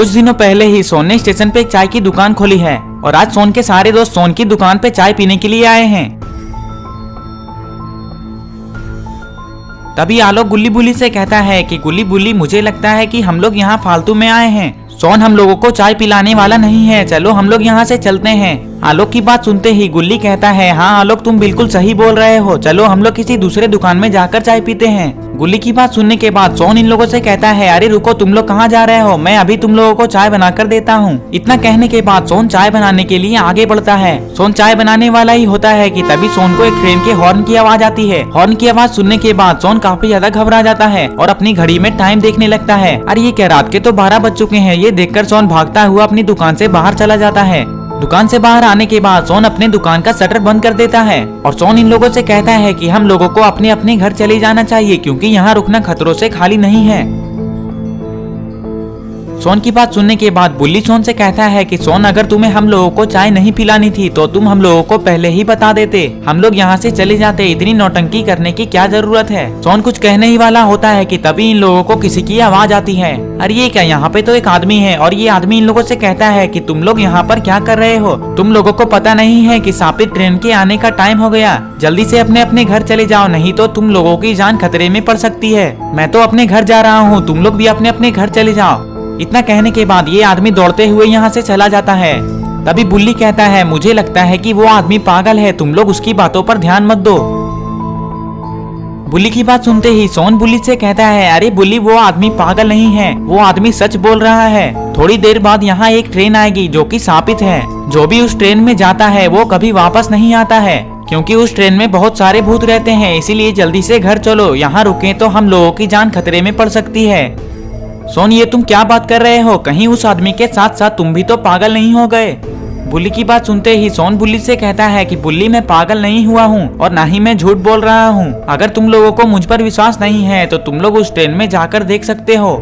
कुछ दिनों पहले ही सोन ने स्टेशन पे एक चाय की दुकान खोली है और आज सोन के सारे दोस्त सोन की दुकान पे चाय पीने के लिए आए हैं। तभी आलोक गुल्ली बुल्ली से कहता है कि गुल्ली बुल्ली, मुझे लगता है कि हम लोग यहाँ फालतू में आए हैं। सोन हम लोगों को चाय पिलाने वाला नहीं है, चलो हम लोग यहाँ से चलते हैं। आलोक की बात सुनते ही गुल्ली कहता है, हाँ आलोक तुम बिल्कुल सही बोल रहे हो, चलो हम लोग किसी दूसरे दुकान में जाकर चाय पीते हैं। गुल्ली की बात सुनने के बाद सोन इन लोगों से कहता है, अरे रुको, तुम लोग कहाँ जा रहे हो, मैं अभी तुम लोगों को चाय बनाकर देता हूँ। इतना कहने के बाद सोन चाय बनाने के लिए आगे बढ़ता है। सोन चाय बनाने वाला ही होता है कि तभी सोन को एक ट्रेन के हॉर्न की आवाज आती है। हॉर्न की आवाज सुनने के बाद सोन काफी ज्यादा घबरा जाता है और अपनी घड़ी में टाइम देखने लगता है। अरे ये क्या, रात के तो 12 बज चुके हैं। ये देखकर सोन भागता हुआ अपनी दुकान से बाहर चला जाता है। दुकान से बाहर आने के बाद सोन अपने दुकान का शटर बंद कर देता है और सोन इन लोगों से कहता है कि हम लोगों को अपने अपने घर चले जाना चाहिए क्योंकि यहाँ रुकना खतरों से खाली नहीं है। सोन की बात सुनने के बाद बुल्ली सोन से कहता है कि सोन, अगर तुम्हें हम लोगों को चाय नहीं पिलानी थी तो तुम हम लोगों को पहले ही बता देते, हम लोग यहाँ से चले जाते, इतनी नौटंकी करने की क्या जरूरत है। सोन कुछ कहने ही वाला होता है कि तभी इन लोगों को किसी की आवाज आती है। अरे ये क्या, यहाँ पे तो एक आदमी है और ये आदमी इन लोगों से कहता है कि तुम लोग यहाँ पर क्या कर रहे हो, तुम लोगों को पता नहीं है कि सापित ट्रेन के आने का टाइम हो गया, जल्दी से अपने अपने घर चले जाओ, नहीं तो तुम लोगों की जान खतरे में पड़ सकती है। मैं तो अपने घर जा रहा हूँ, तुम लोग भी अपने अपने घर चले जाओ। इतना कहने के बाद ये आदमी दौड़ते हुए यहाँ से चला जाता है। तभी बुल्ली कहता है, मुझे लगता है कि वो आदमी पागल है, तुम लोग उसकी बातों पर ध्यान मत दो। बुल्ली की बात सुनते ही सोन बुल्ली से कहता है, अरे बुल्ली, वो आदमी पागल नहीं है, वो आदमी सच बोल रहा है। थोड़ी देर बाद यहाँ एक ट्रेन आएगी जो कि शापित है। जो भी उस ट्रेन में जाता है वो कभी वापस नहीं आता है क्योंकि उस ट्रेन में बहुत सारे भूत रहते हैं, इसीलिए जल्दी से घर चलो, यहाँ रुके तो हम लोगों की जान खतरे में पड़ सकती है। सोन, ये तुम क्या बात कर रहे हो, कहीं उस आदमी के साथ साथ तुम भी तो पागल नहीं हो गए। बुल्ली की बात सुनते ही सोन बुल्ली से कहता है कि बुल्ली, मैं पागल नहीं हुआ हूँ और ना ही मैं झूठ बोल रहा हूँ। अगर तुम लोगों को मुझ पर विश्वास नहीं है तो तुम लोग उस ट्रेन में जाकर देख सकते हो।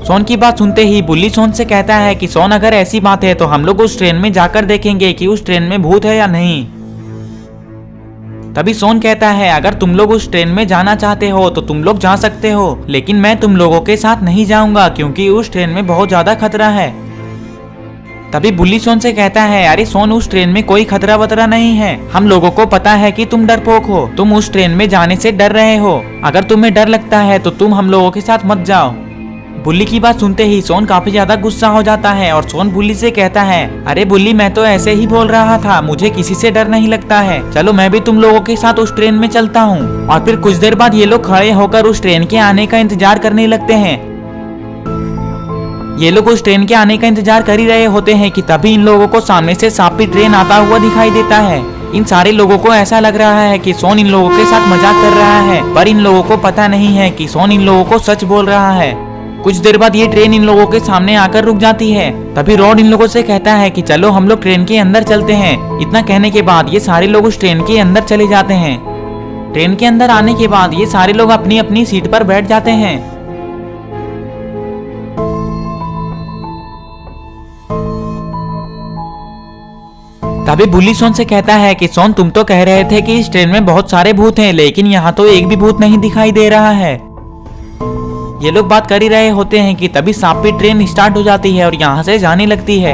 सोन की बात सुनते ही बुल्ली सोन से कहता है कि सोन, अगर ऐसी बात है तो हम लोग उस ट्रेन में जाकर देखेंगे कि उस ट्रेन में भूत है या नहीं। तभी सोन कहता है, अगर तुम लोग उस ट्रेन में जाना चाहते हो तो तुम लोग जा सकते हो, लेकिन मैं तुम लोगों के साथ नहीं जाऊंगा क्योंकि उस ट्रेन में बहुत ज्यादा खतरा है। तभी बुल्ली सोन से कहता है, अरे सोन, उस ट्रेन में कोई खतरा वतरा नहीं है, हम लोगों को पता है कि तुम डरपोक हो, तुम उस ट्रेन में जाने से डर रहे हो, अगर तुम्हें डर लगता है तो तुम हम लोगों के साथ मत जाओ। बुल्ली की बात सुनते ही सोन काफी ज्यादा गुस्सा हो जाता है और सोन बुल्ली से कहता है, अरे बुल्ली, मैं तो ऐसे ही बोल रहा था, मुझे किसी से डर नहीं लगता है, चलो मैं भी तुम लोगों के साथ उस ट्रेन में चलता हूँ। और फिर कुछ देर बाद ये लोग खड़े होकर उस ट्रेन के आने का इंतजार करने लगते हैं। ये लोग उस ट्रेन के आने का इंतजार कर ही रहे होते हैं कि तभी इन लोगों को सामने से शापित ट्रेन आता हुआ दिखाई देता है। इन सारे लोगों को ऐसा लग रहा है कि सोन इन लोगों के साथ मजाक कर रहा है, पर इन लोगों को पता नहीं है कि सोन इन लोगों को सच बोल रहा है। कुछ देर बाद ये ट्रेन इन लोगों के सामने आकर रुक जाती है। तभी रॉड इन लोगों से कहता है कि चलो हम लोग ट्रेन के अंदर चलते हैं। इतना कहने के बाद ये सारे लोग उस ट्रेन के अंदर चले जाते हैं। ट्रेन के अंदर आने के बाद ये सारे लोग अपनी अपनी सीट पर बैठ जाते हैं। तभी बुल्ली सोन से कहता है कि सोन, तुम तो कह रहे थे कि इस ट्रेन में बहुत सारे भूत हैं, लेकिन यहाँ तो एक भी भूत नहीं दिखाई दे रहा है। ये लोग बात कर ही रहे होते हैं कि तभी शापित ट्रेन स्टार्ट हो जाती है और यहाँ से जाने लगती है।